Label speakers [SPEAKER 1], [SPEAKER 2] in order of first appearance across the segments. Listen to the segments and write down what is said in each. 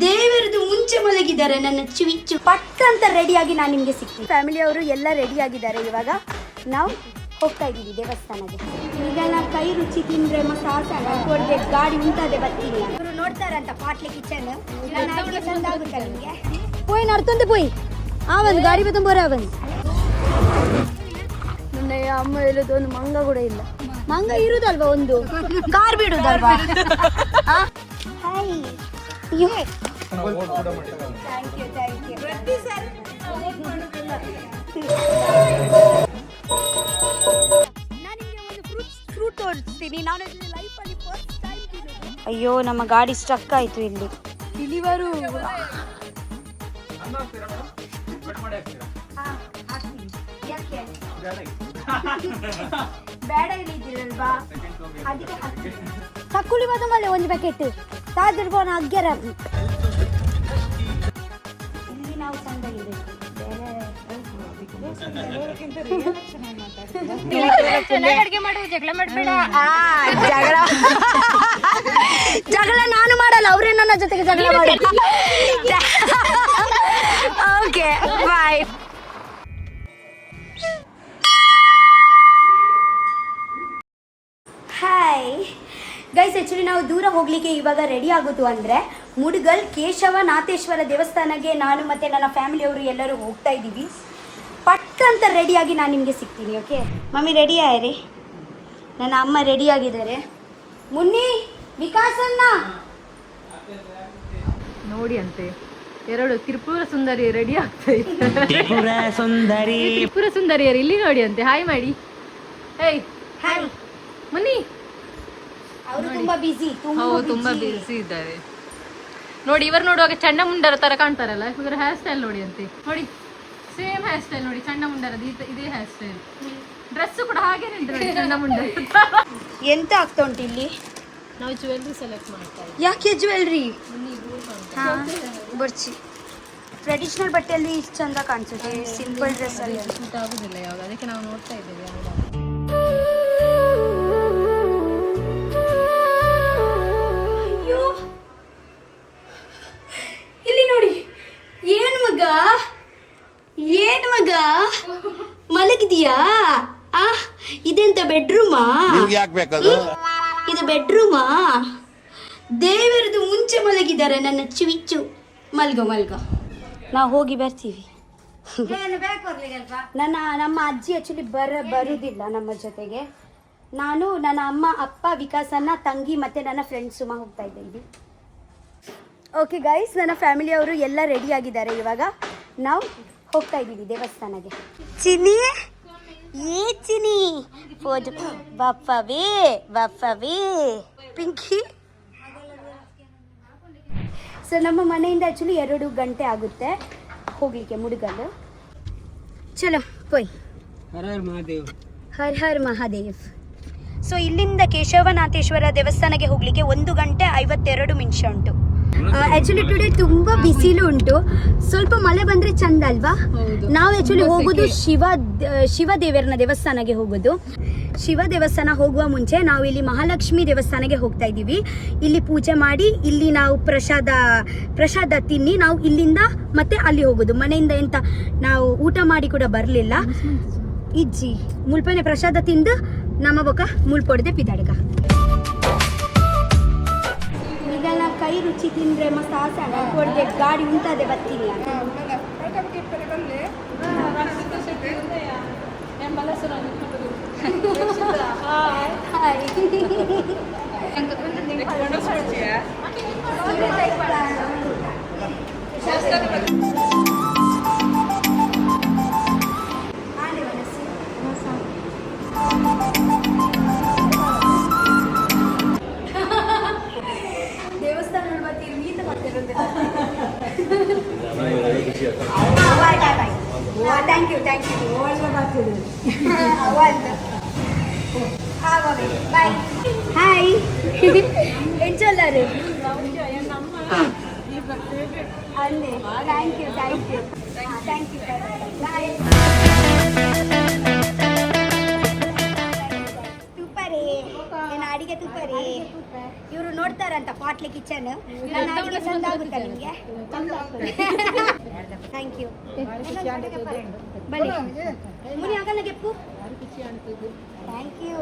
[SPEAKER 1] ದೇವರದು ಮುಂಚೆ ಮಲಗಿದ್ದಾರೆ ನನ್ನ ಚಿವಿಚ್ಚು ಪಟ್ ಅಂತ ರೆಡಿಯಾಗಿ ನಾನು ನಿಮಗೆ ಸಿಗ್ತೀನಿ. ಫ್ಯಾಮಿಲಿಯವರು ಎಲ್ಲ ರೆಡಿ ಆಗಿದ್ದಾರೆ. ಇವಾಗ ನಾವು ಹೋಗ್ತಾ ಇದ್ದೀವಿ ದೇವಸ್ಥಾನಕ್ಕೆ. ಈಗ ನಾ ಕೈ ರುಚಿ ತಿಂದ್ರೆ ಮತ್ತೆ ಕೊಡ್ದೆ ಗಾಡಿ ಉಂಟದೆ ಬರ್ತೀನಿ. ಇವರು ನೋಡ್ತಾರಂತ ಪಾಟ್ಲೆ ಕಿಚನ್ ಚಂದ ಆಗುತ್ತೆ ನಿಮಗೆ. పోయి నడుతుంది పోయి ఆవంది గాడి మీద పోరావంది. ನನ್ನ ಅಮ್ಮ ಹೇಳೋದು ಒಂದು ಮಂಗ ಕೂಡ ಇಲ್ಲ. ಮಂಗ ಇರುದಲ್ವಾ, ಒಂದು ಕಾರ್ ಬಿಡುದಲ್ವಾ? Hi you thank you thank you. Fruit ತೋರಿಸ್ತೀನಿ. ನಾನು ಲೈಫಲ್ಲಿ ಫಸ್ಟ್ ಟೈಮ್ ತಿನ್ನೋದು. ಅಯ್ಯೋ ನಮ್ಮ ಗಾಡಿ ಸ್ಟಕ್ ಆಯ್ತು ಇಲ್ಲಿ. ಇಲ್ಲಿವರು ಬೇಡ ಇಲ್ಲಿದ್ದೀರಲ್ವಾ ಅದಕ್ಕೆ ತಕ್ಕುಳಿ ಬದ ಮಳೆ ಒಂದು ಪ್ಯಾಕೆಟ್ ತಾಜರ್ಬೋನ ಅಗ್ಗೆರ. ಇಲ್ಲಿ ನಾವು ಚಂದ ಇರಬೇಕು. ಜಗಳ ನಾನು ಮಾಡಲ್ಲ, ಅವರೇ ನನ್ನ ಜೊತೆಗೆ ಜಗಳ ಮಾಡಿ. Okay bye. Hi guys, actually ನಾವು ದೂರ ಹೋಗಲಿಕ್ಕೆ ಇವಾಗ ರೆಡಿ ಆಗೋದು ಅಂದರೆ ಮುಡುಗಲ್ ಕೇಶವನಾಥೇಶ್ವರ ದೇವಸ್ಥಾನಕ್ಕೆ ನಾನು ಮತ್ತು ನನ್ನ ಫ್ಯಾಮಿಲಿಯವರು ಎಲ್ಲರೂ ಹೋಗ್ತಾ ಇದ್ದೀವಿ. ಪಟ್ ಅಂತ ರೆಡಿಯಾಗಿ ನಾನು ನಿಮಗೆ ಸಿಗ್ತೀನಿ. ಓಕೆ ಮಮ್ಮಿ ರೆಡಿ ಆಯ್ರಿ? ನನ್ನ ಅಮ್ಮ ರೆಡಿ ಆಗಿದ್ದಾರೆ. ಮುನ್ನಿ ವಿಕಾಸನ್ನ
[SPEAKER 2] ನೋಡಿ ಅಂತೆ ಎರಡು ತ್ರಿಪುರ ಸುಂದರಿ ರೆಡಿ ಆಗ್ತಾ ಇತ್ತು. ತ್ರಿಪುರ ಸುಂದರಿಯರು ಇಲ್ಲಿ ನೋಡಿ ಅಂತೆ. ಹಾಯ್ ಮಾಡಿ. ಹೇಯ್
[SPEAKER 1] ಹಾಯ್.
[SPEAKER 2] ಮುನ್ನಿ
[SPEAKER 1] ಅವರು ತುಂಬಾ ಬಿಸಿ
[SPEAKER 2] ಇದ್ದಾರೆ ನೋಡಿ. ಇವರು ನೋಡುವಾಗ ಚಂಡ ಮುಂಡರ ತರ ಕಾಣ್ತಾರಲ್ಲ, ಇವರ ಹೇರ್ ಸ್ಟೈಲ್ ನೋಡಿ ಅಂತೆ. ನೋಡಿ ಸೇಮ್ ಹೇರ್ ಸ್ಟೈಲ್ ನೋಡಿ, ಚಂಡ ಮುಂಡರದ ಇದೇ ಹೇರ್ ಸ್ಟೈಲ್. ಡ್ರೆಸ್ ಕೂಡ ಹಾಗೇನೆ ನೋಡಿ, ಚಂಡ ಮುಂಡರ.
[SPEAKER 1] ಎಂತ ಆಗ್ತಾ ಉಂಟು ಇಲ್ಲಿ?
[SPEAKER 2] ನಾವು ಜ್ಯುವೆಲ್ರಿ ಸೆಲೆಕ್ಟ್ ಮಾಡ್ತಾ ಇದ್ದೀವಿ.
[SPEAKER 1] ಯಾಕೆ ಜ್ಯುವೆಲ್ರಿ? ಬರ್ಚಿ ಟ್ರೆಡಿಷನಲ್ ಬಟ್ಟೆಯಲ್ಲಿ ಇಷ್ಟು ಚಂದ ಕಾಣಿಸುತ್ತೆ, ಸಿಂಪಲ್ ಡ್ರೆಸ್ ಅಲ್ಲಿ
[SPEAKER 2] ಸೂಟ್ ಆಗುದಿಲ್ಲ ಯಾವಾಗ, ಅದಕ್ಕೆ ನಾವು ನೋಡ್ತಾ ಇದ್ದೇವೆ.
[SPEAKER 1] ಅಯ್ಯೋ ಇಲ್ಲಿ ನೋಡಿ. ಏನ್ ಮಗ ಮಲಗಿದೀಯಾ? ಇದೆಂತ ಬೆಡ್ರೂಮಾ? ಇದು ಬೆಡ್ರೂಮಾ? ದೇವರದು ಮುಂಚೆ ಮಲಗಿದ್ದಾರೆ ನನ್ನ ಚಿವಿಚ್ಚು. ಮಲ್ಗೋ ನಾವು ಹೋಗಿ ಬರ್ತೀವಿ. ನಮ್ಮ ಅಜ್ಜಿ ಆ್ಯಕ್ಚುಲಿ ಬರುವುದಿಲ್ಲ ನಮ್ಮ ಜೊತೆಗೆ. ನಾನು, ನನ್ನ ಅಮ್ಮ, ಅಪ್ಪ, ವಿಕಾಸನ್ನ, ತಂಗಿ ಮತ್ತು ನನ್ನ ಫ್ರೆಂಡ್ಸ್ ಸುಮ್ಮ ಹೋಗ್ತಾ ಇದ್ದೀವಿ. ಓಕೆ ಗೈಸ್, ನನ್ನ ಫ್ಯಾಮಿಲಿಯವರು ಎಲ್ಲ ರೆಡಿ ಆಗಿದ್ದಾರೆ. ಇವಾಗ ನಾವು ಹೋಗ್ತಾ ಇದ್ದೀವಿ ದೇವಸ್ಥಾನಕ್ಕೆ. ಚಿನಿ ಚಿನಿ ಪೋಜು ಬಪ್ಪವೇ ಪಿಂಕಿ. ಸೊ ನಮ್ಮ ಮನೆಯಿಂದ ಆ್ಯಕ್ಚುಲಿ 2 ಗಂಟೆ ಆಗುತ್ತೆ ಹೋಗಲಿಕ್ಕೆ ಮುಡುಗಲ್ಲು. ಚಲೋ ಪೋಯ್. ಹರ್ ಹರ್ ಮಹಾದೇವ್. ಸೊ ಇಲ್ಲಿಂದ ಕೇಶವನಾಥೇಶ್ವರ ದೇವಸ್ಥಾನಕ್ಕೆ ಹೋಗಲಿಕ್ಕೆ 1 ಗಂಟೆ 52 ನಿಮಿಷ ಉಂಟು. ಆ್ಯಕ್ಚುಲಿ ಟುಡೇ ತುಂಬ ಬಿಸಿಲು ಉಂಟು. ಸ್ವಲ್ಪ ಮಳೆ ಬಂದರೆ ಚಂದ ಅಲ್ವಾ? ನಾವು ಆ್ಯಕ್ಚುಲಿ ಹೋಗೋದು ಶಿವ ದೇವರನ ದೇವಸ್ಥಾನಕ್ಕೆ ಹೋಗೋದು. ಶಿವ ದೇವಸ್ಥಾನ ಹೋಗುವ ಮುಂಚೆ ನಾವು ಇಲ್ಲಿ ಮಹಾಲಕ್ಷ್ಮಿ ದೇವಸ್ಥಾನಕ್ಕೆ ಹೋಗ್ತಾ ಇದ್ದೀವಿ. ಇಲ್ಲಿ ಪೂಜೆ ಮಾಡಿ ಇಲ್ಲಿ ನಾವು ಪ್ರಸಾದ ತಿನ್ನಿ ನಾವು ಇಲ್ಲಿಂದ ಮತ್ತೆ ಅಲ್ಲಿ ಹೋಗೋದು. ಮನೆಯಿಂದ ಎಂತ ನಾವು ಊಟ ಮಾಡಿ ಕೂಡ ಬರಲಿಲ್ಲ. ಇಜ್ಜಿ ಮುಲ್ಪನೆ ಪ್ರಸಾದ ತಿಂದು ನಮ್ಮ ಬೊಕ್ಕ ಮುಳ್ಪೊಡೆದೆ ಪಿದಾಡ್ಗ. ಈಗ ನಾ ಕೈ ರುಚಿ ತಿಂದ್ರೆ ಮತ್ತೆ ಕೊಡ್ದೆ ಗಾಡಿ ಉಂಟದೆ ಬರ್ತೀನಿ. ದೇವಸ್ಥಾನ ಬರ್ತೀವಿ ಈತ ಬರ್ತಿರೋದಿಲ್ಲ. Thank you bye. ಹಾಯ್ ಎಂಚೊಲ್ಲರು ಅಲ್ಲೇ. Thank you bye. ಸೂಪರೇ. ಏನು ಅಡಿಗೆ ಅಡಿಗೆ ತುಪ್ಪ ರೀ. ಇವರು ನೋಡ್ತಾರಂತ ಪಾಟ್ಲಿ ಕಿಚನ್. ನನ್ನ ಅಡಿಗೆ ಚಂದ ಆಗುತ್ತಾ ನಿಮಗೆ? Thank you. ಬನ್ನಿ ಮುನಿ ಆಗಲ್ಲ ಗೆಪ್ಪು. Thank you.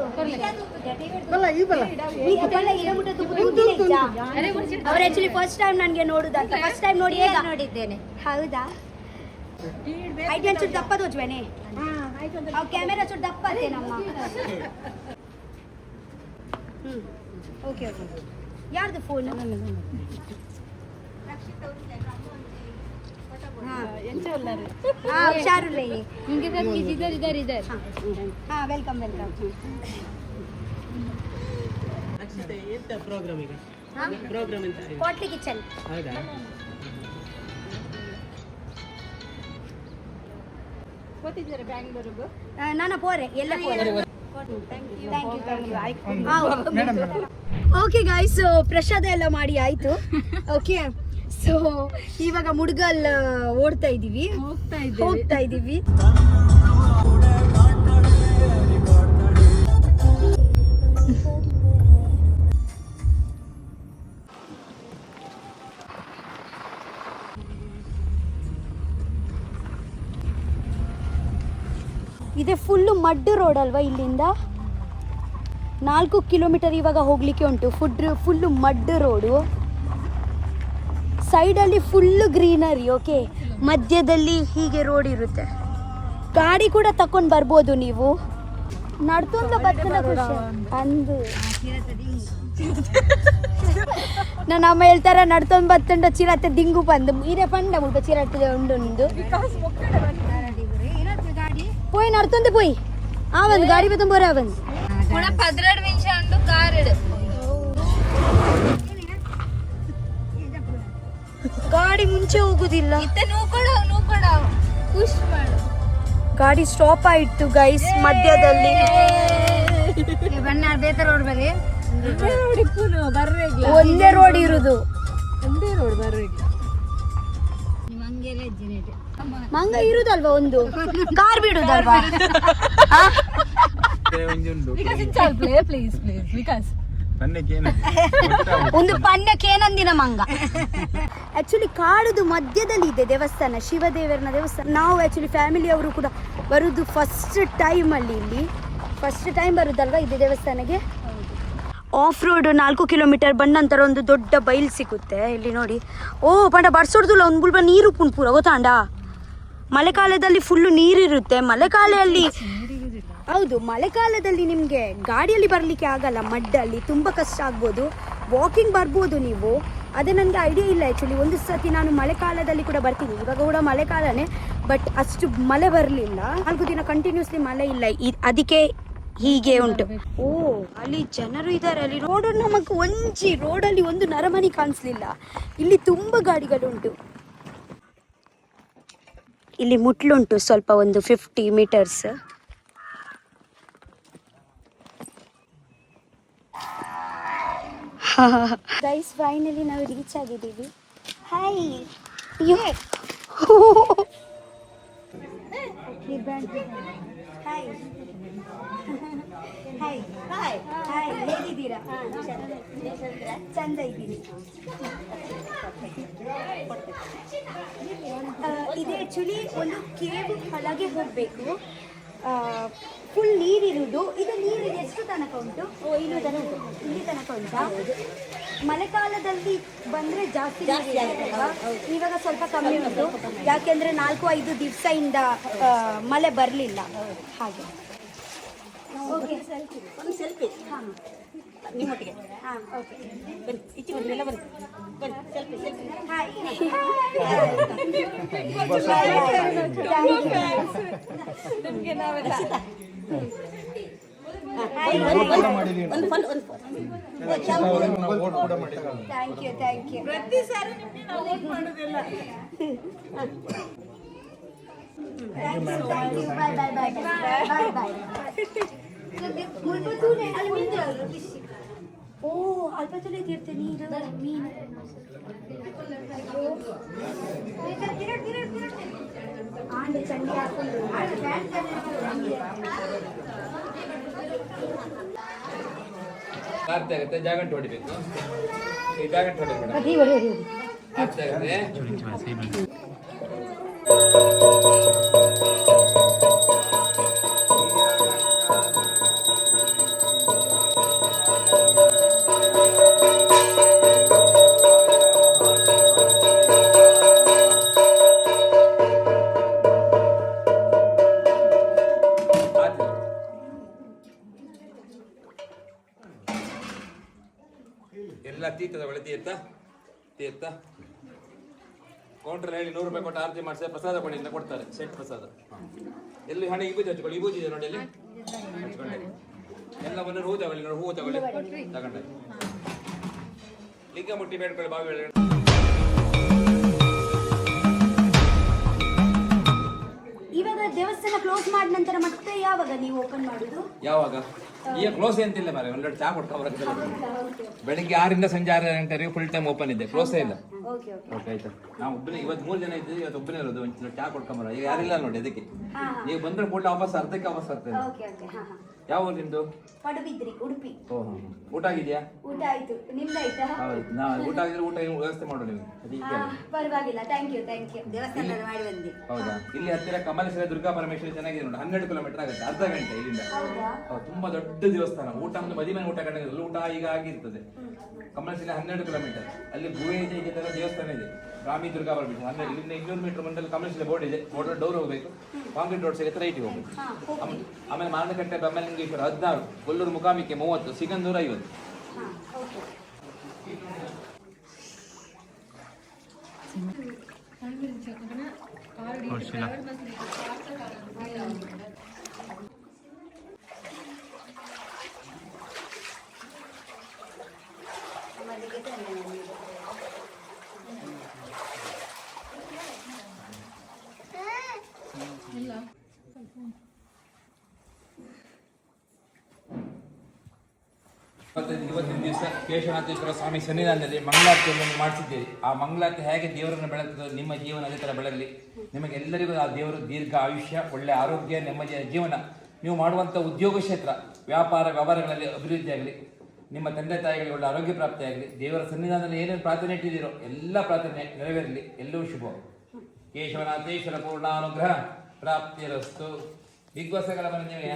[SPEAKER 1] ಅವ್ರು ಆಕ್ಚುಲಿ ಫಸ್ಟ್ ಟೈಮ್ ನನಗೆ ನೋಡುದಂತ. ಫಸ್ಟ್ ಟೈಮ್ ನೋಡಿ ನೋಡಿದ್ದೇನೆ. ಹೌದಾ? ಐದು ಒಂಚೂರು ದಪ್ಪ ತೋಚ್ಬೇನೆ. ಅವ್ ಕ್ಯಾಮೆರಾ ಚೂರು ದಪ್ಪ ಅದೇ ನಮ್ಮ. Okay okay. ಯಾರ್ದು ಫೋನ್? ಹುಷಾರು ರೀ. ಹಾಂ ವೆಲ್ಕಮ್ ವೆಲ್ಕಮ್. ಪಾಟ್ಲಿ ಕಿಚನ್. ನಾನು ಪೋರೆ ಎಲ್ಲ ಪೋರೆ. ಓಕೆ ಗಾಯ್ಸ್, ಪ್ರಸಾದ ಎಲ್ಲ ಮಾಡಿ ಆಯ್ತು. ಓಕೆ, ಸೊ ಇವಾಗ ಮುಡ್ಗಲ್ ಹೋಗ್ತಾ ಇದೀವಿ. ಇದೆ ಫುಲ್ಲು ಮಡ್ ರೋಡ್ ಅಲ್ವಾ? ಇಲ್ಲಿಂದ 4 ಕಿಲೋಮೀಟರ್ ಇವಾಗ ಹೋಗ್ಲಿಕ್ಕೆ ಉಂಟು. Full mud road. ಸೈಡಲ್ಲಿ ಫುಲ್ಲು ಗ್ರೀನರಿ. ಓಕೆ, ಮಧ್ಯದಲ್ಲಿ ಹೀಗೆ ರೋಡ್ ಇರುತ್ತೆ. ಗಾಡಿ ಕೂಡ ತಕೊಂಡು ಬರ್ಬೋದು ನೀವು. ನಡ್ತೊಂದು ಬರ್ತದ ಖುಷಿ ಅಂದು ನನ್ನ ಅಮ್ಮ ಹೇಳ್ತಾರ ನಡ್ತೊಂದು ಬತ್ತಂಡ ಚಿರತೆ ದಿಂಗು ಬಂದು ಇರೇ ಪಂಡ ಮುಲ್ಪ ಚಿರತೆ ಉಂಡು పోయి నడుతుంది పోయి ఆవంది గాడి పెద్ద పోరే ఆవంది
[SPEAKER 2] 12 నిమిషం అంటూ కారుడు
[SPEAKER 1] ಗಾಡಿ ಮುಂಚೆ ಹೋಗುದಿಲ್ಲ.
[SPEAKER 2] నువ్వు కూడా ಪುಷ್ ಮಾಡು.
[SPEAKER 1] ಗಾಡಿ ಸ್ಟಾಪ್ ಆಯ್ತು ಗೈಸ್ ಮಧ್ಯದಲ್ಲಿ. ಒಂದೇ ರೋಡ್ ಇರುದು. ಮಂಗ ಇರುದಲ್ವಾ ಒಂದು ಕಾರ್ ಬಿಡುದಲ್ವಾ? ಒಂದು ಪನ್ಯಕ್ಕೆ ಏನಂದಿನ ಮಂಗ. ಆಕ್ಚುಲಿ ಕಾಡುದು ಮಧ್ಯದಲ್ಲಿ ಇದೆ ದೇವಸ್ಥಾನ, ಶಿವದೇವರನ ದೇವಸ್ಥಾನ. ನಾವು ಆಕ್ಚುಲಿ ಫ್ಯಾಮಿಲಿ ಅವರು ಕೂಡ ಬರುದು ಫಸ್ಟ್ ಟೈಮ್ ಅಲ್ಲಿ. ಇಲ್ಲಿ ಫಸ್ಟ್ ಟೈಮ್ ಬರುದಲ್ವಾ ಇದೆ ದೇವಸ್ಥಾನಕ್ಕೆ. ಆಫ್ ರೋಡ್ 4 ಕಿಲೋಮೀಟರ್ ಬಂದ ನಂತರ ಒಂದು ದೊಡ್ಡ ಬೈಲ್ ಸಿಗುತ್ತೆ. ಇಲ್ಲಿ ನೋಡಿ. ಓ ಪಂಡ ಬರ್ಸೋಡ್ದುಲ್ಲ ಒಂದು ಬುಲ್ಪ ನೀರು ಪುಣ್ಪುರ ಗೊತ್ತಾಂಡ. ಮಳೆಗಾಲದಲ್ಲಿ ಫುಲ್ಲು ನೀರಿರುತ್ತೆ. ಮಳೆಗಾಲದಲ್ಲಿ ಹೌದು, ಮಳೆಗಾಲದಲ್ಲಿ ನಿಮಗೆ ಗಾಡಿಯಲ್ಲಿ ಬರಲಿಕ್ಕೆ ಆಗಲ್ಲ. ಮಡ್ಡಲ್ಲಿ ತುಂಬ ಕಷ್ಟ ಆಗ್ಬೋದು. ವಾಕಿಂಗ್ ಬರ್ಬೋದು ನೀವು. ಅದೇ ನನಗೆ ಐಡಿಯಾ ಇಲ್ಲ ಆ್ಯಕ್ಚುಲಿ. ಒಂದು ಸತಿ ನಾನು ಮಳೆಗಾಲದಲ್ಲಿ ಕೂಡ ಬರ್ತೀನಿ. ಇವಾಗ ಕೂಡ ಮಳೆಗಾಲನೇ, ಬಟ್ ಅಷ್ಟು ಮಳೆ ಬರಲಿಲ್ಲ. 4 ದಿನ ಕಂಟಿನ್ಯೂಸ್ಲಿ ಮಳೆ ಇಲ್ಲ. ಅದಕ್ಕೆ ಹೀಗೆ ಉಂಟು. ಓ ಅಲ್ಲಿ ಜನರು ಇದ್ದಾರೆ. ಅಲ್ಲಿ ರೋಡ್ ನಮಗೆ ರೋಡಲ್ಲಿ ಒಂದು ನರಮನಿ ಕಾಣಿಸ್ಲಿಲ್ಲ. ಇಲ್ಲಿ ತುಂಬ ಗಾಡಿಗಳುಂಟು. ಇಲ್ಲಿ ಮುಟ್ಲುಂಟು ಸ್ವಲ್ಪ, ಒಂದು 50 ಮೀಟರ್ಸ್. ಗೈಸ್ ಫೈನಲಿ ನಾವು ರೀಚ್ ಆಗಿದ್ದೀವಿ. ಹಾಯ್ ಹಾಯ್ ಹಾಯ್ ಹಾಯ್ ಹೇಗಿದ್ದೀರಾ? ಚಂದ ಇದ್ದೀನಿ. ಇದು ಆ್ಯಕ್ಚುಲಿ ಒಂದು ಕೇವ್ ಒಳಗೆ ಹೋಗಬೇಕು. ಫುಲ್ ನೀರಿರುವುದು. ಇದು ನೀರು ಎಷ್ಟು ತನಕ ಉಂಟು? ಇಲ್ಲಿ ತನಕ ಉಂಟಾ? ಮಳೆಗಾಲದಲ್ಲಿ ಬಂದರೆ ಜಾಸ್ತಿ ಅಲ್ವಾ? ಇವಾಗ ಸ್ವಲ್ಪ ಕಮ್ಮಿ ಉಂಟು. ಯಾಕೆಂದರೆ 4-5 ದಿವಸದಿಂದ ಮಳೆ ಬರಲಿಲ್ಲ. ಹಾಗೆ ಓಕೆ, ಒಂದು ಸೆಲ್ಫಿ. ಹಾಂ ನಿಮ್ಮೊಟ್ಟಿಗೆ. ಹಾಂ ಓಕೆ, ಬನ್ನಿ ಬನ್ನಿ ಸೆಲ್ಫಿ ಸೆಲ್ಫಿ. ಹಾಯ್ ನಿಮಗೆ ನಾವೆಲ್ಲ ಥ್ಯಾಂಕ್ ಯು. ಪ್ರತಿ ಸಾರಿ ನಿಮಗೆ ನಾವು ವೋಟ್ ಮಾಡೋದಿಲ್ಲ. ಓ ಅಲ್ಪ ತುಲೆ ತೀರ್ತೆ ನೀರು ಮೀನು. ಆಂಡೆ ಚಂಡಿ ಹಾಕೊಂಡು
[SPEAKER 3] ಆರ್ತಿ ಆಗುತ್ತೆ, ಜಾಗಂಟು ಹೊಡಿಬೇಕು. ಈ ಜಾಗಂಟು ಹೊಡಿಬೇಡ, ಆರ್ತಿ ಆಗುತ್ತೆ. ಎಲ್ಲ ತೀರ್ಥದ ಬಳಿ ತೀರ್ಥ ಕೌಂಟರ್ ಹೇಳಿ 100 ರೂಪಾಯಿ ಕೊಟ್ಟು ಆರತಿ ಮಾಡಿಸಿ ಪ್ರಸಾದ ಬಳಿಯಿಂದ ಕೊಡ್ತಾರೆ, ಸೆಟ್ ಪ್ರಸಾದ. ಎಲ್ಲಿ ಹಣ ಇಬೂಜಿ ಹಚ್ಕೊಳ್ಳಿ, ಇಬೂಜಿ ಇದೆ ನೋಡಿ ಅಲ್ಲಿ ಹಚ್ಕೊಂಡೆ. ಎಲ್ಲ ಬಂದ್ರೆ ಹೂ ತಗೊಳ್ಳಿ, ನೋಡಿ ಹೂ ತಗೊಳ್ಳಿ, ತಗೊಂಡೆ. ಲಿಂಗ ಮುಟ್ಟಿ ಬೇಡ್ಕೊಳ್ಳಿ, ಬಾವಿ ಒಳಗಡೆ.
[SPEAKER 1] ಇವಾಗ ದೇವಸ್ಥಾನ ಕ್ಲೋಸ್ ಮಾಡಿದ ನಂತರ ಮತ್ತೆ ಯಾವಾಗ ನೀವು ಓಪನ್ ಮಾಡುದು?
[SPEAKER 3] ಯಾವಾಗ? ಈಗ ಕ್ಲೋಸ್ ಎಂತಿಲ್ಲ ಮಾರೆ, ಒಂದೆರಡು ಚಾ ಕೊಡ್ಕೊಂಡು ಬೆಳಿಗ್ಗೆ 6ರಿಂದ ಸಂಜೆ 6 ಗಂಟೆವರೆಗೆ ಫುಲ್ ಟೈಮ್ ಓಪನ್ ಇದೆ, ಕ್ಲೋಸೇ ಇಲ್ಲ.
[SPEAKER 1] ಓಕೆ ಓಕೆ
[SPEAKER 3] ಓಕೆ ಆಯ್ತಾ? ನಾವು ಒಬ್ಬನೇ, ಇವತ್ತು 3 ಜನ ಇದ್ದೀವಿ, ಇವತ್ತು ಒಬ್ಬನೇ ಇರೋದು. ಒಂದು ಚಾ ಕೊಡ್ಕೊಂಬರ, ಈಗ ಯಾರಿಲ್ಲ ನೋಡಿ ಅದಕ್ಕೆ. ನೀವು ಬಂದ್ರೆ ಕೂಡ ವಾಪಸ್ ಅರ್ಧಕ್ಕೆ ವಾಪಸ್ ಬರ್ತೇನೆ.
[SPEAKER 1] Okay okay. ಹಾ ಹಾ.
[SPEAKER 3] ಯಾವ ಊರು ನಿಮ್ದು?
[SPEAKER 1] ಪಡುಬಿದ್ರಿ, ಉಡುಪಿ.
[SPEAKER 3] ಓಹೋ, ಊಟ ಆಗಿದೆಯಾ?
[SPEAKER 1] ಊಟ ಆಯ್ತು, ನಿಮ್ದಾಯ್ತಾ?
[SPEAKER 3] ಹೌದು, ಊಟ ಆಗಿದ್ರೆ ಊಟ ವ್ಯವಸ್ಥೆ ಮಾಡೋ ನೀವು.
[SPEAKER 1] ಪರವಾಗಿಲ್ಲ, ಥ್ಯಾಂಕ್ ಯು ದೇವಸ್ಥಾನದಲ್ಲಿ ಮಾಡಿ ಬಂದಿ.
[SPEAKER 3] ಹೌದಾ? ಇಲ್ಲಿ ಹತ್ತಿರ ಕಮಲೇಶ್ವರ ದುರ್ಗಾ ಪರಮೇಶ್ವರಿ ಚೆನ್ನಾಗಿದೆ ನೋಡಿ, 12 ಕಿಲೋಮೀಟರ್ ಆಗುತ್ತೆ, ಅರ್ಧ ಗಂಟೆ ಇಲ್ಲಿಂದ. ಹೌದು, ತುಂಬಾ ದೊಡ್ಡ ದೇವಸ್ಥಾನ. ಊಟ ಅಂದ್ರೆ ಮದುವೆ ಊಟ ಕಂಡಿಲ್ಲ, ಊಟ ಈಗ ಆಗಿರ್ತದೆ. ಕಮಲೇಶ್ವರ 12 ಕಿಲೋಮೀಟರ್, ಅಲ್ಲಿ ಗುಹೆ ಇದೆ, ಇದೆ ತರ ದೇವಸ್ಥಾನ ಇದೆ, ರಾಮಿ ದುರ್ಗಾ ಪರಮೇಶ್ವರಿ. ಅಂದ್ರೆ ಇಲ್ಲಿಂದ 200 ಮೀಟರ್ ಮುಂದೆ ಕಮಲೇಶ್ವರ ಬೋರ್ಡ್ ಇದೆ, ಬೋರ್ಡ್ ಡೋರ್ ಹೋಗ್ಬೇಕು, ಕಾಂಕ್ರೀಟ್ ರೋಡ್ ಸಿಗುತ್ತೆ, ರೈಟಿಗೆ ಹೋಗ್ಬೇಕು. ಆಮೇಲೆ ಮಾನಕಟ್ಟೆ ಬಮ್ಮಲಿಂಗೇಶ್ವರ 16, ಕೊಲ್ಲೂರು ಮುಕಾಮಿಕೆ 30, ಸಿಗಂದೂರು 50. ಇವತ್ತಿನ ದಿವಸ ಕೇಶವನಾಥೇಶ್ವರ ಸ್ವಾಮಿ ಸನ್ನಿಧಾನದಲ್ಲಿ ಮಂಗಳಾರತಿಯನ್ನು ಮಾಡಿಸಿದ್ದೀರಿ. ಆ ಮಂಗಳಾರತಿ ಹೇಗೆ ದೇವರನ್ನು ಬೆಳಗ್ತದೋ ನಿಮ್ಮ ಜೀವನ ಅದೇ ಥರ ಬೆಳಗಲಿ. ನಿಮಗೆಲ್ಲರಿಗೂ ಆ ದೇವರು ದೀರ್ಘ ಆಯುಷ್ಯ, ಒಳ್ಳೆಯ ಆರೋಗ್ಯ, ನೆಮ್ಮದಿಯ ಜೀವನ. ನೀವು ಮಾಡುವಂಥ ಉದ್ಯೋಗ ಕ್ಷೇತ್ರ, ವ್ಯಾಪಾರ ವ್ಯವಹಾರಗಳಲ್ಲಿ ಅಭಿವೃದ್ಧಿ ಆಗಲಿ. ನಿಮ್ಮ ತಂದೆ ತಾಯಿಗಳಿಗೆ ಒಳ್ಳೆ ಆರೋಗ್ಯ ಪ್ರಾಪ್ತಿಯಾಗಲಿ. ದೇವರ ಸನ್ನಿಧಾನದಲ್ಲಿ ಏನೇನು ಪ್ರಾರ್ಥನೆ ಇಟ್ಟಿದ್ದೀರೋ ಎಲ್ಲ ಪ್ರಾರ್ಥನೆ ನೆರವೇರಲಿ. ಎಲ್ಲವೂ ಶುಭ. ಕೇಶವನಾಥೇಶ್ವರ ಪೂರ್ಣಾನುಗ್ರಹ ಪ್ರಾಪ್ತಿರಸ್ತು. ಬಿಗ್ ಬಾಸ್ ಆಗಲ್ಲ ಬನ್ನಿ ನೀವೇ?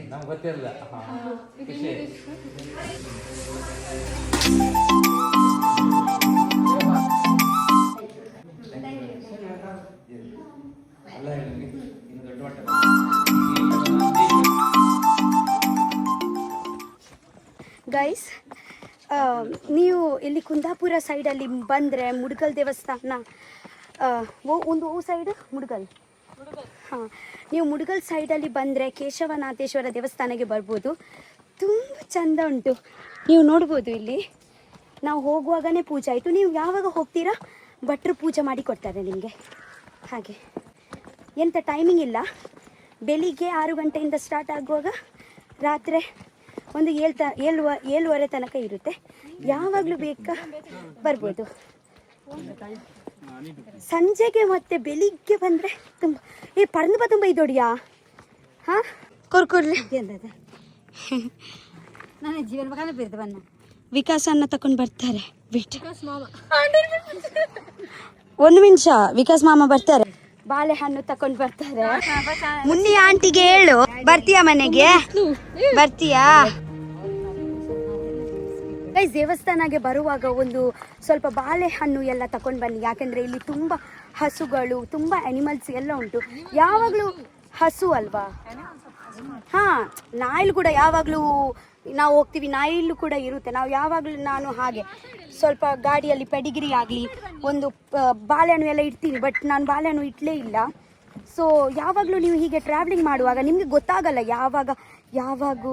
[SPEAKER 3] ನಮ್ಗೆ ಗೊತ್ತಿರಲ್ಲ. ಖುಷಿ. ದೊಡ್ಡ ಮಟ್ಟ
[SPEAKER 1] ಗೈಸ್, ನೀವು ಇಲ್ಲಿ ಕುಂದಾಪುರ ಸೈಡಲ್ಲಿ ಬಂದರೆ ಮುಡ್ಗಲ್ ದೇವಸ್ಥಾನ, ಒಂದು ಸೈಡ್ ಮುಡ್ಗಲ್. ಹಾಂ, ನೀವು ಮುಡ್ಗಲ್ ಸೈಡಲ್ಲಿ ಬಂದರೆ ಕೇಶವನಾಥೇಶ್ವರ ದೇವಸ್ಥಾನಕ್ಕೆ ಬರ್ಬೋದು. ತುಂಬ ಚೆಂದ ಉಂಟು, ನೀವು ನೋಡ್ಬೋದು. ಇಲ್ಲಿ ನಾವು ಹೋಗುವಾಗನೇ ಪೂಜೆ ಆಯಿತು. ನೀವು ಯಾವಾಗ ಹೋಗ್ತೀರಾ ಭಟ್ರು ಪೂಜೆ ಮಾಡಿ ಕೊಡ್ತಾರೆ ನಿಮಗೆ. ಹಾಗೆ ಎಂಥ ಟೈಮಿಂಗ್ ಇಲ್ಲ. ಬೆಳಿಗ್ಗೆ 6 ಗಂಟೆಯಿಂದ ಸ್ಟಾರ್ಟ್ ಆಗುವಾಗ ರಾತ್ರಿ ಒಂದು 7:30 ತನಕ ಇರುತ್ತೆ. ಯಾವಾಗಲೂ ಬೇಕಾ ಬರ್ಬೋದು. ಸಂಜೆಗೆ ಮತ್ತೆ ಬೆಳಿಗ್ಗೆ ಬಂದರೆ ತುಂಬ ಪರಂದು ತುಂಬ ಇದೊಡಿಯಾ. ಹಾಂ, ಕೊರ್ಕೊರ್ಲಿ ಅಂತದ ನನ್ನ ಜೀವನ ಮಗನೇ ಬೀರ್ದು ಬನ್ನ ವಿಕಾಸನ್ನ ತಕೊಂಡು ಬರ್ತಾರೆ. ಬಿಟ್ಟು 1 ನಿಮಿಷ, ವಿಕಾಸ್ ಮಾಮ ಬರ್ತಾರೆ. ಬಾಳೆಹಣ್ಣು ತಕೊಂಡು ಬರ್ತಾರೆ. ಮುನ್ನಿ ಆಂಟಿಗೆ ಹೇಳು, ಬರ್ತೀಯಾ ಮನೆಗೆ? ಬರ್ತೀಯಾ? ಗೈಸ್, ದೇವಸ್ಥಾನಕ್ಕೆ ಬರುವಾಗ ಒಂದು ಸ್ವಲ್ಪ ಬಾಳೆಹಣ್ಣು ಎಲ್ಲ ತಕೊಂಡು ಬನ್ನಿ. ಯಾಕೆಂದರೆ ಇಲ್ಲಿ ತುಂಬ ಹಸುಗಳು, ತುಂಬ ಅನಿಮಲ್ಸ್ ಎಲ್ಲ ಉಂಟು. ಯಾವಾಗಲೂ ಹಸು ಅಲ್ವಾ? ಹಾಂ, ನಾಯಿಲು ಕೂಡ ಯಾವಾಗಲೂ ನಾವು ಹೋಗ್ತೀವಿ, ನಾಯಿಲು ಕೂಡ ಇರುತ್ತೆ. ನಾವು ಯಾವಾಗಲೂ, ನಾನು ಹಾಗೆ ಸ್ವಲ್ಪ ಗಾಡಿಯಲ್ಲಿ ಪೆಡಿಗ್ರಿ ಆಗಲಿ ಒಂದು ಬಾಳೆಹಣ್ಣು ಎಲ್ಲ ಇಡ್ತೀನಿ. ಬಟ್ ನಾನು ಬಾಳೆಹಣ್ಣು ಇಟ್ಟಲೇ ಇಲ್ಲ. ಸೊ ಯಾವಾಗಲೂ ನೀವು ಹೀಗೆ ಟ್ರಾವೆಲಿಂಗ್ ಮಾಡುವಾಗ ನಿಮಗೆ ಗೊತ್ತಾಗಲ್ಲ ಯಾವಾಗ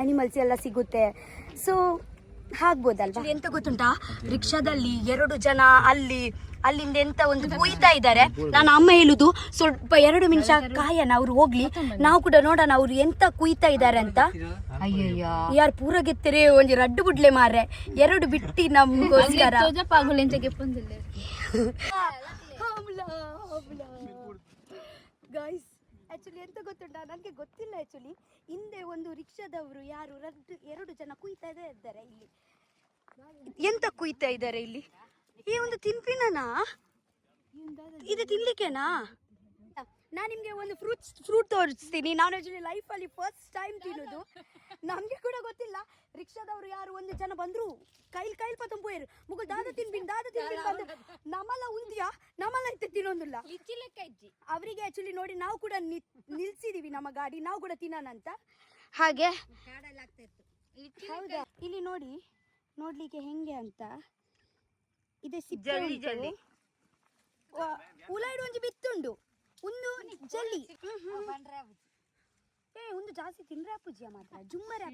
[SPEAKER 1] ಅನಿಮಲ್ಸ್ ಎಲ್ಲ ಸಿಗುತ್ತೆ. ಸೊ ಆಗ್ಬೋದಲ್ವಾ? ಎಂತ ಗೊತ್ತುಂಟಾ, ರಿಕ್ಷಾದಲ್ಲಿ 2 ಜನ ಅಲ್ಲಿಂದ ಎಂತ ಒಂದು ಕುಯ್ತಾ ಇದ್ದಾರೆ. ನಾನು ಅಮ್ಮ ಹೇಳುದು ಸ್ವಲ್ಪ 2 ನಿಮಿಷ ಕಾಯನ, ಅವ್ರು ಹೋಗ್ಲಿ, ನಾವು ಕೂಡ ನೋಡೋಣ ಅವ್ರು ಎಂತ ಕುಯ್ತಾ ಇದ್ದಾರೆ ಅಂತ. ಅಯ್ಯಯ್ಯ, ಯಾರು ಪೂರ ಗೆತ್ತರೆ ಒಂಜಿ ರಡ್ಡು ಬುಡ್ಲೆ ಮಾರ್ರೆ 2 ಬಿಟ್ಟಿ ನಮ್ಗೋಸ್ಕರ. ಗೈಸ್, ಆಕ್ಚುಲಿ ಎಂತ ಗೊತ್ತುಂಟಾ, ನನಗೆ ಗೊತ್ತಿಲ್ಲ ಆಕ್ಚುಲಿ. ಹಿಂದೆ ಒಂದು ರಿಕ್ಷಾದವರು ಯಾರು 2 ಜನ ಕುಯ್ತಾ ಇದ್ದಾರೆ ಇಲ್ಲಿ. ಎಂತ ಕುಯ್ತಾ ಇದ್ದಾರೆ ಇಲ್ಲಿ? ಈ ಒಂದು ತಿನ್ಪಿನನಾ ಇದು ತಿನ್ಲಿಕ್ಕೆನಾ? ನಾನು ನಿಮಗೆ ಒಂದು ಫ್ರೂಟ್ ತೋರಿಸ್ತೀನಿ. ನಾನು ಆಕ್ಚುಲಿ ಲೈಫಲ್ಲಿ ಫಸ್ಟ್ ಟೈಮ್ ತಿನ್ನೋದು. ನಮಗೆ ಕೂಡ ಗೊತ್ತಿಲ್ಲ. ರಿಕ್ಷಾದವರು ಯಾರು 1 ಜನ ಬಂದ್ರು, ಕೈಲ್ ಪತಂ ಪೋಯರು ಮುಗುಲ್ ದಾದ ತಿನ್ಬಿನ್ ಬಂದು ನಮ್ಮಲ್ಲ ಉಂದಿಯಾ ನಮ್ಮಲ್ಲ ಇತ್ತು ತಿನ್ನೋದಿಲ್ಲ. ಅವರಿಗೆ ಆಕ್ಚುಲಿ ನೋಡಿ ನಾವು ಕೂಡ ನಿಲ್ಸಿದೀವಿ ನಮ್ಮ ಗಾಡಿ, ನಾವು ಕೂಡ ತಿನ್ನೋಣ ಅಂತ. ಹಾಗೆ ಹೌದಾ, ಇಲ್ಲಿ ನೋಡಿ ನೋಡ್ಲಿಕ್ಕೆ ಹೆಂಗೆ ಅಂತ ಇದೆ. ಸಿಪ್ಪೆ ಉಲಾಯ್ಡು ಒಂಜಿ ಬಿತ್ತುಂಡು ಒಂದು ಜಲ್ಲಿ ಒಂದು ಜಾಸ್ತಿ ತಿನ್ರೆ ಅಪ್ಪುಜಿಯ ಮಾತ್ರ ಜುಮ್ಮರೆ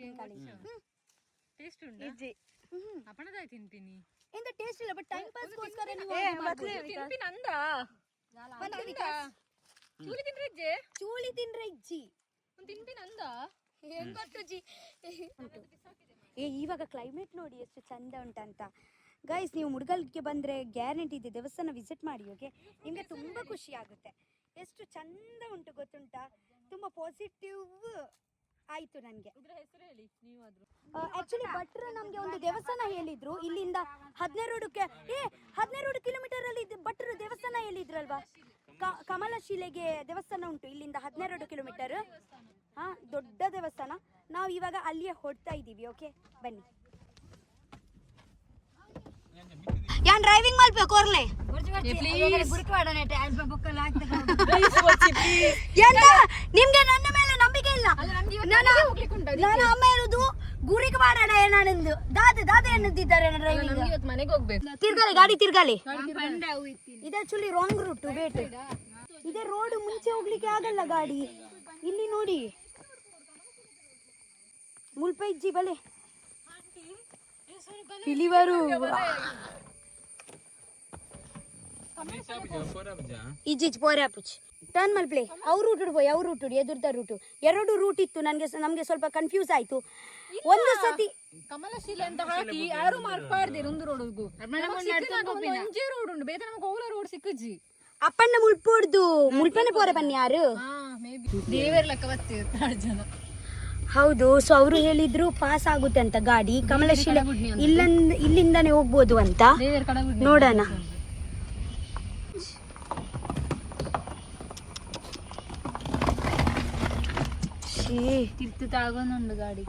[SPEAKER 2] ಟೇಸ್ಟ್ ಉಂಟು ಅಪಣದಾಯಿ ತಿಂತೀನಿ.
[SPEAKER 1] ಎಂತ ಟೇಸ್ಟ್ ಇಲ್ಲ, ಬಟ್ ಟೈಮ್ ಪಾಸ್ ಗೋಸ್ಕರ ನೀವು
[SPEAKER 2] ತಿನ್ಪಿನ ಅಂದ ಚೂಲಿ ತಿನ್ರೆ ಇಜ್ಜಿ ಒಂದು ತಿನ್ಪಿನ ಅಂದ
[SPEAKER 1] ಹೆಂಗೊತ್ತುಜಿ. ಇವಾಗ ಕ್ಲೈಮೇಟ್ ನೋಡಿ ಎಷ್ಟು ಚಂದ ಉಂಟಂತ. ಗೈಸ್, ನೀವು ಮುಡ್ಗಲ್ಗೆ ಬಂದರೆ ಗ್ಯಾರಂಟಿ ಇದೆ ದೇವಸ್ಥಾನ ವಿಸಿಟ್ ಮಾಡಿ. ಓಕೆ, ನಿಮಗೆ ತುಂಬ ಖುಷಿ ಆಗುತ್ತೆ. ಎಷ್ಟು ಚಂದ ಉಂಟು ಗೊತ್ತುಂಟಾ, ತುಂಬ ಪಾಸಿಟಿವ್ ಆಯಿತು ನನಗೆ. ಆ್ಯಕ್ಚುಲಿ ಭಟ್ರು ನಮಗೆ ಒಂದು ದೇವಸ್ಥಾನ ಹೇಳಿದ್ರು. ಇಲ್ಲಿಂದ 12 ಕಿಲೋಮೀಟರಲ್ಲಿ ಭಟ್ರು ದೇವಸ್ಥಾನ ಹೇಳಿದ್ರಲ್ವಾ, ಕಮಲಶಿಲೆಗೆ ದೇವಸ್ಥಾನ ಉಂಟು ಇಲ್ಲಿಂದ 12 ಕಿಲೋಮೀಟರ್. ಹಾಂ, ದೊಡ್ಡ ದೇವಸ್ಥಾನ. ನಾವು ಇವಾಗ ಅಲ್ಲಿಯೇ ಹೊಡ್ತಾ ಇದ್ದೀವಿ. ಓಕೆ, ಬನ್ನಿ. ಯಾನ್ ಡ್ರೈವಿಂಗ್ ಮಾಡ್ಬೇಕು ಅವ್ರಲ್ಲೇ ನಿಮ್ಗೆ ನನ್ನ ಮೇಲೆ ನಂಬಿಕೆ ಇಲ್ಲ. ನಾನು ಅಮ್ಮ ಹೇಳುದು ಗುರಿಗೆ ಮಾಡೋಣ ಏನಂದು ದಾದ ಎನ್ನುತ್ತಿದ್ದಾರೆ ಡ್ರೈವಿಂಗ್.
[SPEAKER 2] ಮನೆಗೆ ಹೋಗ್ಬೇಕು.
[SPEAKER 1] ತಿರ್ಗಾಲಿ ಗಾಡಿ ತಿರ್ಗಾಲಿ. ಇದು ಆಕ್ಚುಲಿ ರಾಂಗ್ ರೂಟ್. ವೇಟ್, ಇದೇ ರೋಡ್, ಮುಂಚೆ ಹೋಗ್ಲಿಕ್ಕೆ ಆಗಲ್ಲ ಗಾಡಿ. ಇಲ್ಲಿ ನೋಡಿ ಮುಲ್ಪೈಜ್ಜಿ ಬಲೆ ಇಲಿವರು ಇಜ್ಜಿಜ್ ಪೋರೆ ಪುಚ್ ಟರ್ನ್ ಮಲ್ಪ್ಲೆ. ಅವ್ರ ರೂಟ್ ಹೋಯ್, ಅವ್ರ ರೂಟ್ ಎದುರ್ದ ರೂಟು. 2 ರೂಟ್ ಇತ್ತು. ನಮ್ಗೆ ಸ್ವಲ್ಪ ಕನ್ಫ್ಯೂಸ್ ಆಯ್ತು. ಒಂದು ಸತಿ
[SPEAKER 2] ಕಮಲಶಿಲೆ ಅಂತ ಹಾಕಿ ಯಾರು ಮಾರ್ಕ್ ಮಾಡ್ದಿರ ಒಂದು ರೋಡ್ಗೂ ಒಂಜೇ ರೋಡ್ ಉಂಟು. ಬೇರೆ ನಮಗೆ ಓಲ ರೋಡ್ ಸಿಕ್ಕಜ್ಜಿ
[SPEAKER 1] ಅಪ್ಪಣ್ಣ ಮುಲ್ಪೋಡ್ದು ಮುಲ್ಪನೆ ಪೋರೆ ಬನ್ನಿ ಯಾರು
[SPEAKER 2] ದೇವರ ಲೆಕ್ಕ ಬರ್ತೀವಿ 2 ಜನ.
[SPEAKER 1] ಹೌದು. ಸೊ ಅವರು ಹೇಳಿದ್ರು ಪಾಸ್ ಆಗುತ್ತೆ ಅಂತ ಗಾಡಿ. ಕಮಲಶಿಲೆ ಇಲ್ಲಿಂದಾನೆ ಹೋಗ್ಬೋದು ಅಂತ. ನೋಡೋಣ.
[SPEAKER 2] ಗಾಡಿ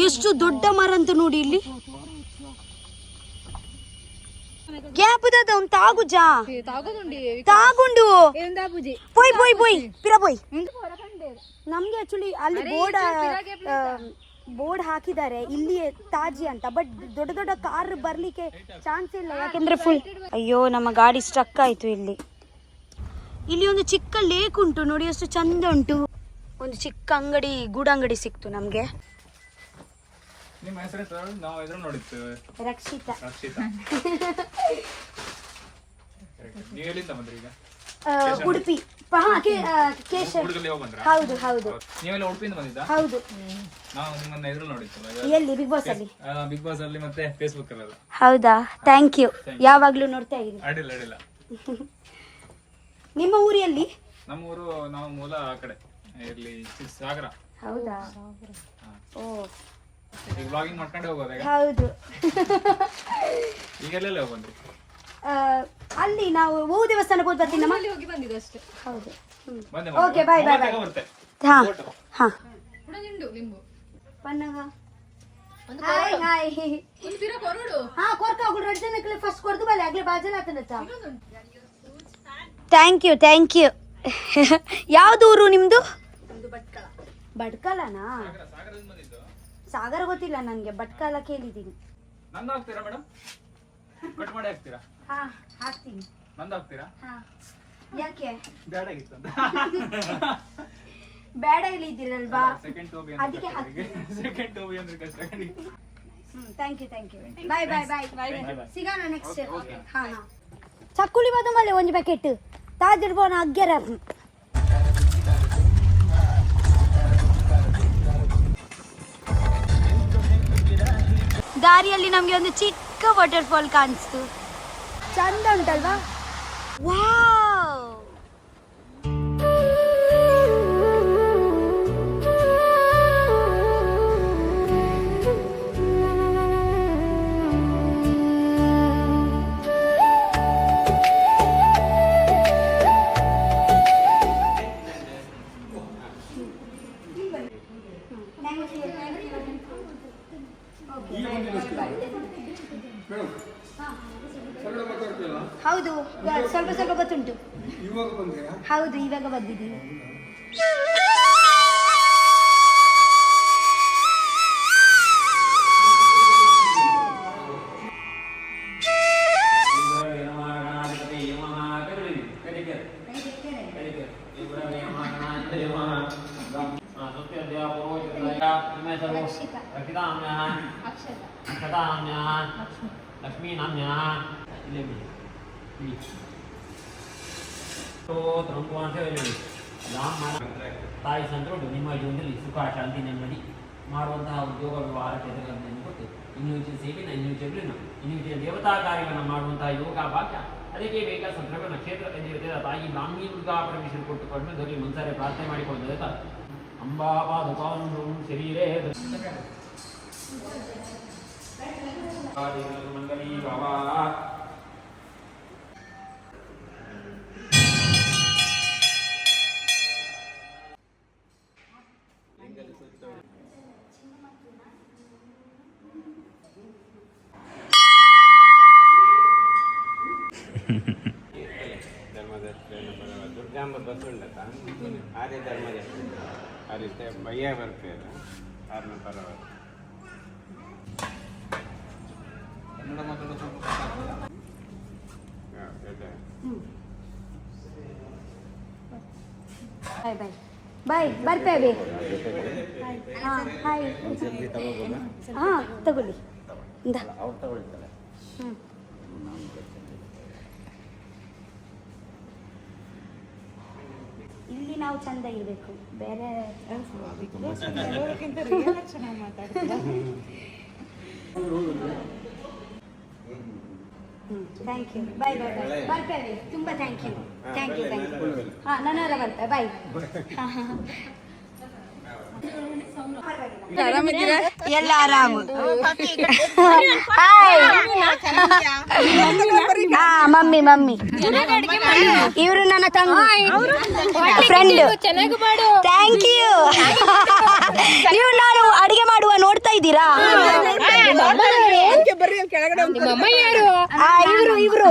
[SPEAKER 1] ಎಷ್ಟು ದೊಡ್ಡ ಮರ ಅಂತ ನೋಡಿ ಇಲ್ಲಿ. ಗ್ಯಾಪ್ ದಾದ ಒಂದು ತಾಗುಜಾ ತಾಗುಂಡು ಪೋಯ್ ಪೋಯ್ ಪೋಯ್ ಪಿರ ಪೋಯ್. ನಮ್ಗೆ ಆಕ್ಚುಲಿ ಅಲ್ಲಿ ಬೋರ್ಡ್ ಹಾಕಿದ್ದಾರೆ ಇಲ್ಲಿ ತಾಜಿ ಅಂತ. ಬಟ್ ದೊಡ್ಡ ದೊಡ್ಡ ಕಾರ್ ಬರ್ಲಿಕ್ಕೆ ಚಾನ್ಸ್ ಇಲ್ಲ, ಯಾಕೆಂದ್ರೆ ಫುಲ್. ಅಯ್ಯೋ, ನಮ್ಮ ಗಾಡಿ ಸ್ಟ್ರಕ್ ಆಯ್ತು ಇಲ್ಲಿ. ಇಲ್ಲಿ ಒಂದು ಚಿಕ್ಕ ಲೇಕ್ ಉಂಟು ನೋಡಿ, ಎಷ್ಟು ಚಂದ ಉಂಟು. ಒಂದು ಚಿಕ್ಕ ಅಂಗಡಿ, ಗೂಡಂಗಡಿ ಸಿಕ್ತು ನಮ್ಗೆ.
[SPEAKER 3] ನಿಮ್ಮ ಹೆಸರು ನಾವು ಎದುರು ನೋಡಿತ್ತು
[SPEAKER 1] ರಕ್ಷಿತಾ.
[SPEAKER 3] ನೀವು ಎಲ್ಲಿಂದ ಬಂದ್ರಿ ಈಗ?
[SPEAKER 1] ಉಡುಪಿ. ಹೌದು ಹೌದು.
[SPEAKER 3] ನೀವೆಲ್ಲ ಉಡುಪಿಯಿಂದ ಬಂದಿದ್ದ?
[SPEAKER 1] ಹೌದು.
[SPEAKER 3] ನಾವು ನಿಮ್ಮನ್ನ ಎದುರು ನೋಡಿತ್ತು.
[SPEAKER 1] ಎಲ್ಲಿ? ಬಿಗ್ ಬಾಸ್ ಅಲ್ಲಿ.
[SPEAKER 3] ಬಿಗ್ ಬಾಸ್ ಅಲ್ಲಿ ಮತ್ತೆ ಫೇಸ್ಬುಕ್ ಅಲ್ಲ.
[SPEAKER 1] ಹೌದಾ? Thank you. ಯಾವಾಗ್ಲೂ ನೋಡ್ತಾ ಇರಿ.
[SPEAKER 3] ಅಡ್ಡಿಲ್ಲ ಅಡ್ಡಿಲ್ಲ.
[SPEAKER 1] ನಿಮ್ಮ ಊರಲ್ಲಿ?
[SPEAKER 3] ನಮ್ಮ ಊರು, ನಾವು ಮೂಲ ಆ ಕಡೆ ಇಲ್ಲಿ ಸಾಗರ.
[SPEAKER 1] ಹೌದಾ? ಓ,
[SPEAKER 3] ಈಗ ಬ್ಲಾಗಿಂಗ್ ಮಾಡ್ಕೊಂಡೆ ಹೋಗೋದ?
[SPEAKER 1] ಹೌದು.
[SPEAKER 3] ಈಗ ಎಲ್ಲೆಲ್ಲ ಬಂದ್ರಿ?
[SPEAKER 1] ಅಲ್ಲಿ ನಾವು ದೇವಸ್ಥಾನಕ್ಕೆ ಹೋಗಿ ಬರ್ತೀನಿ.
[SPEAKER 2] ಅಲ್ಲಿ ಹೋಗಿ ಬಂದಿದ್ದು ಅಷ್ಟೇ.
[SPEAKER 1] ಹೌದು.
[SPEAKER 3] ಬಂದೆ.
[SPEAKER 1] ಓಕೆ, ಬಾಯ್ ಬಾಯ್ ಬಾಯ್. ಹಾ ಹಾ ಪನ್ನಗ ಹಾಯ್ ಹಾಯ್. ಹಾ, ಕೊರ್ಕ ರೆಡ್ ಜನಕ್ಕೆ ಫಸ್ಟ್ ಕೊಡ್ದು ಬಲೆ ಆಗ್ಲೇ ಬಾಜಲ್ ಆತನತ್ತ. Thank you thank you. ಯಾವ್ದು ಊರು ನಿಮ್ದು? ಭಟ್ಕಳನಾ? ಸಾಗರ ಗೊತ್ತಿಲ್ಲ ನನಗೆ, ಭಟ್ಕಳ ಕೇಳಿದ್ದೀನಿ.
[SPEAKER 3] ನಂದು ಹಾಕ್ತೀರಾ ಮೇಡಮ್? ಕಟ್ ಮಾಡಿ ಹಾಕ್ತೀರಾ?
[SPEAKER 1] ಹಾ, ಹಾಕ್ತೀನಿ.
[SPEAKER 3] ನಂದು ಹಾಕ್ತೀರಾ?
[SPEAKER 1] ಹಾ. ಯಾಕೆ?
[SPEAKER 3] ಬೇಡಾಗಿತ್ತು ಅಂತ.
[SPEAKER 1] ಬೇಡ ಇಲ್ಲಿ ಇದ್ದೀರಲ್ವಾ,
[SPEAKER 3] ಸೆಕೆಂಡ್ ಟೋಬಿ
[SPEAKER 1] ಅದಕ್ಕೆ ಹಾಕ್ತೀನಿ.
[SPEAKER 3] ಸೆಕೆಂಡ್ ಟೋಬಿ ಅಂದ್ರೆ ಕಷ್ಟ.
[SPEAKER 1] Thank you thank you. Bye bye bye. ಸಿಗೋಣ ನೆಕ್ಸ್ಟ್. ಹಾ ಹಾ. ಚಕ್ಕುಲಿ ಬಾದ ಮಲೆ ಒಂಜಿ ಪ್ಯಾಕೆಟ್ ತಾಜಿರ್ಬೋನ ಅಗ್ಗೆರ. ದಾರಿಯಲ್ಲಿ ನಮ್ಗೆ ಒಂದು ಚಿಕ್ಕ ವಾಟರ್ ಫಾಲ್ ಕಾಣಿಸ್ತು. ಚಂದ ಉಂಟಲ್ವಾ? ವಾವ್. ಹೌದು ಸ್ವಲ್ಪ ಸ್ವಲ್ಪ ಗೊತ್ತುಂಟು.
[SPEAKER 4] ಇವಾಗ ಬಂದ್ರಾ?
[SPEAKER 1] ಹೌದು ಇವಾಗ ಬಂದಿದ್ದೀನಿ.
[SPEAKER 5] ಲಕ್ಷ್ಮೀ ನಾಮ್ಯ ತಾಯಿ ಸಂತರು ನಿಮ್ಮ ಜೀವನದಲ್ಲಿ ಸುಖ ಶಾಂತಿ ನೆಮ್ಮದಿ ಮಾಡುವಂತಹ ಉದ್ಯೋಗ ವ್ಯವಹಾರ ಕ್ಷೇತ್ರಗಳನ್ನು ಕೊಟ್ಟು ಇನ್ನೂಚಿನ ಸೇವೆನ ಇನ್ನೂಚಿನ ದೇವತಾ ಕಾರ್ಯಗಳನ್ನು ಮಾಡುವಂತಹ ಯೋಗ ಭಾಗ್ಯ ಅದಕ್ಕೆ ಬೇಕಾದ ಸಂದರ್ಭ ನಕ್ಷತ್ರ ತಂದಿರುತ್ತದೆ. ತಾಯಿ ಬ್ರಾಹ್ಮಿ ದುರ್ಗಾ ಪರಮೇಶ್ವರ ಕೊಟ್ಟುಕೊಂಡು ಧರಿ ಮುಂಸಾರೆ ಪ್ರಾರ್ಥನೆ ಮಾಡಿಕೊಂಡದ ಅಂಬಾಬಾ ದುಕಾನು ಶರೀರೇ ಮಂಗಲಿ ಬಾಬಾ.
[SPEAKER 6] ದುರ್ಗಾಂಬ ಬಸವಣ್ಣ ಆರ್ಯ ಧರ್ಮದ ಅರಿತೆ ಭಯ್ಯ ಬರ್ತಾರೆ ಆರ್ನ ಪರವಾಗಿ
[SPEAKER 3] ಕನ್ನಡ ಮಾತಾಡೋ ಸ್ವಲ್ಪ
[SPEAKER 1] ಬಾಯ್ ಬಾಯ್ ಬಾಯ್ ಬರ್ತೇವೆ. ಹಾಂ ಹಾಯ್ ಹಾಂ ತಗೊಳ್ಳಿ ಹ್ಞೂ ಇಲ್ಲಿ ನಾವು ಚಂದ ಇರಬೇಕು ಬೇರೆ ಥ್ಯಾಂಕ್ ಯು ಬಾಯ್ ಬಾಯ್ ಬಾಯ್ ಬರ್ತೇವೆ. ತುಂಬ ಥ್ಯಾಂಕ್ ಯು ಹಾಂ ನನ್ನವರ ಬರ್ತಾರೆ ಬಾಯ್. ಎಲ್ಲ ಆರಾಮು. ಮಮ್ಮಿ ಇವರು ನನ್ನ ತಂಗಿ ಫ್ರೆಂಡ್. Thank you. ನೀವು ನಾನು ಅಡಿಗೆ ಮಾಡುವ ನೋಡ್ತಾ ಇದ್ದೀರಾ? ಇವರು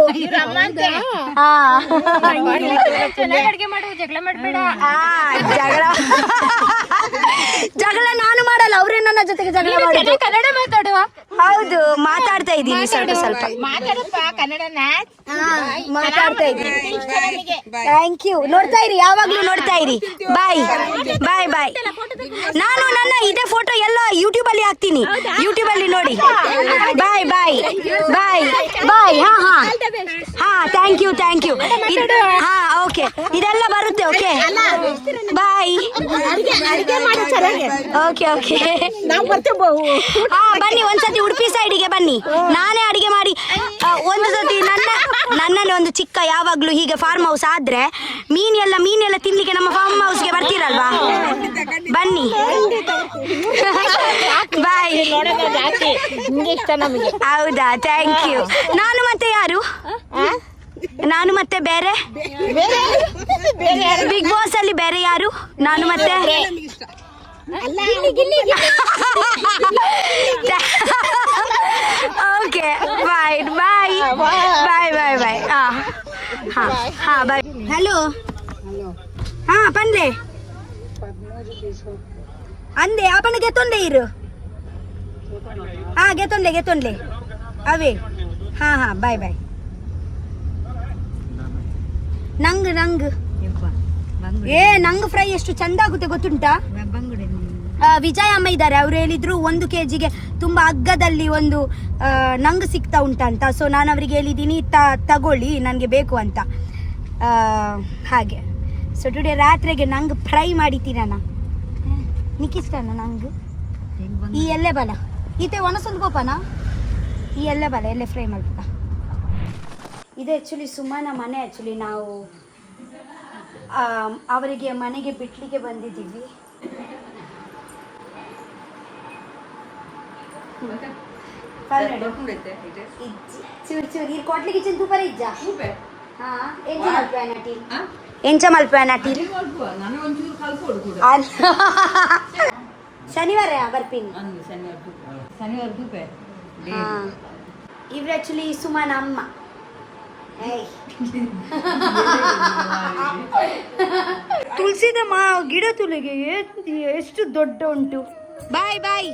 [SPEAKER 1] ಜಗಳ ನಾನು ಮಾಡಲ್ಲ, ಅವರೇ ನನ್ನ ಜೊತೆಗೆ ಜಗಳ ಮಾಡೋದು.
[SPEAKER 2] ಕನ್ನಡ ಮಾತಾಡುವ.
[SPEAKER 1] ಹೌದು ಮಾತಾಡ್ತಾ ಇದ್ದೀನಿ ಸ್ವಲ್ಪ ಮಾತಾಡ್ತಾ ಇದ್ದೀನಿ. Thank you. ನೋಡ್ತಾ ಇರಿ, ಯಾವಾಗ್ಲೂ ನೋಡ್ತಾ ಇರಿ. ಬಾಯ್ ಬಾಯ್ ಬಾಯ್. ನಾನು ನನ್ನ ಇದೇ ಫೋಟೋ ಎಲ್ಲ ಯೂಟ್ಯೂಬ್ ಅಲ್ಲಿ ಹಾಕ್ತೀನಿ, ಯೂಟ್ಯೂಬ್ ಅಲ್ಲಿ ನೋಡಿ. ಬಾಯ್ ಬಾಯ್ ಬಾಯ್ ಬಾಯ್. ಹಾ ಥ್ಯಾಂಕ್ ಯು ಹಾ ಓಕೆ, ಇದೆಲ್ಲ ಬರುತ್ತೆ. Okay bye. ಓಕೆ ಹಾ ಬನ್ನಿ ಒಂದ್ಸತಿ ಉಡುಪಿ ಸೈಡಿಗೆ ಬನ್ನಿ, ನಾನೇ ಅಡಿಗೆ ಮಾಡಿ. ಒಂದು ಸತಿ ನನ್ನಲ್ಲಿ ಒಂದು ಚಿಕ್ಕ ಯಾವಾಗ್ಲೂ ಹೀಗೆ ಫಾರ್ಮ್ ಹೌಸ್ ಆದ್ರೆ ಮೀನೆಲ್ಲ ತಿನ್ಲಿಕ್ಕೆ ನಮ್ಮ ಫಾರ್ಮ್ ಹೌಸ್ಗೆ ಬರ್ತೀರಲ್ವಾ? ಬನ್ನಿ ಬಾಯ್. ಹೌದಾ? Thank you. ನಾನು ಮತ್ತೆ ಯಾರು? ನಾನು ಮತ್ತೆ ಬೇರೆ ಬಿಗ್ ಬಾಸ್ ಅಲ್ಲಿ ಬೇರೆ ಯಾರು? ನಾನು ಮತ್ತೆ okay bye bye bye bye ಬಾಯ್. ಹಾ ಬಾಯ್. ಹಲೋ ಹಾ ಪಂದೆ ಅಂದೆ ಆಪಣ ಗೆತ್ತೊಂದೆ ಇರು. ಹಾ ಗೆತ್ತೊಂದೆ ಅವೇ. ಹಾ ಬಾಯ್ ಬಾಯ್. ನಂಗ್ ನಂಗ್ ಫ್ರೈ ಎಷ್ಟು ಚಂದ ಆಗುತ್ತೆ ಗೊತ್ತುಂಟಾ? ವಿಜಯ ಅಮ್ಮ ಇದ್ದಾರೆ, ಅವ್ರು ಹೇಳಿದ್ರು 1 kg ತುಂಬಾ ಅಗ್ಗದಲ್ಲಿ ಒಂದು ನಂಗ್ ಸಿಗ್ತಾ ಉಂಟಂತ. ಸೊ ನಾನು ಅವರಿಗೆ ಹೇಳಿದ್ದೀನಿ ತಗೊಳ್ಳಿ ನನಗೆ ಬೇಕು ಅಂತ. ಹಾಗೆ ಸೊ ಟುಡೇ ರಾತ್ರಿಗೆ ನಂಗ್ ಫ್ರೈ ಮಾಡಿದ್ದೀರಣ್ಣ. ನಿಕ್ಕಿಷ್ಟಣ್ಣ ನಂಗ್ ಈ ಎಲ್ಲೆ ಬಲ ಈತೆ ಒಣಸೊಂದು ಗೋಪನ ಈ ಎಲ್ಲೆ ಬಲ ಎಲ್ಲೆ ಫ್ರೈ ಮಾಡ್ಬೇಕ. ಇದು ಆ್ಯಕ್ಚುಲಿ ಸುಮ್ಮನ ಮನೆ. ಆ್ಯಕ್ಚುಲಿ ನಾವು ಅವರಿಗೆ ಮನೆಗೆ ಬಿಡ್ಲಿಕ್ಕೆ ಬಂದಿದ್ದೀವಿ. ಚೂರು ಈ ಕೊಡ್ಲಿಕ್ಕೆ ಚಿಂತು ಪರ ಇಜ್ಜ ಎಂಚ ಮಲ್ಪನಾಟಿ ಶನಿವಾರ ಬರ್ತೀನಿ. ಇವ್ರು ಆಕ್ಚುಲಿ ಸುಮನ ಅಮ್ಮ. ಏಯ್ ತುಳಸಿದಮ್ಮ ಗಿಡ ತುಳಿಗೆ ಎಷ್ಟು ದೊಡ್ಡ ಉಂಟು. ಬಾಯ್ ಬಾಯ್.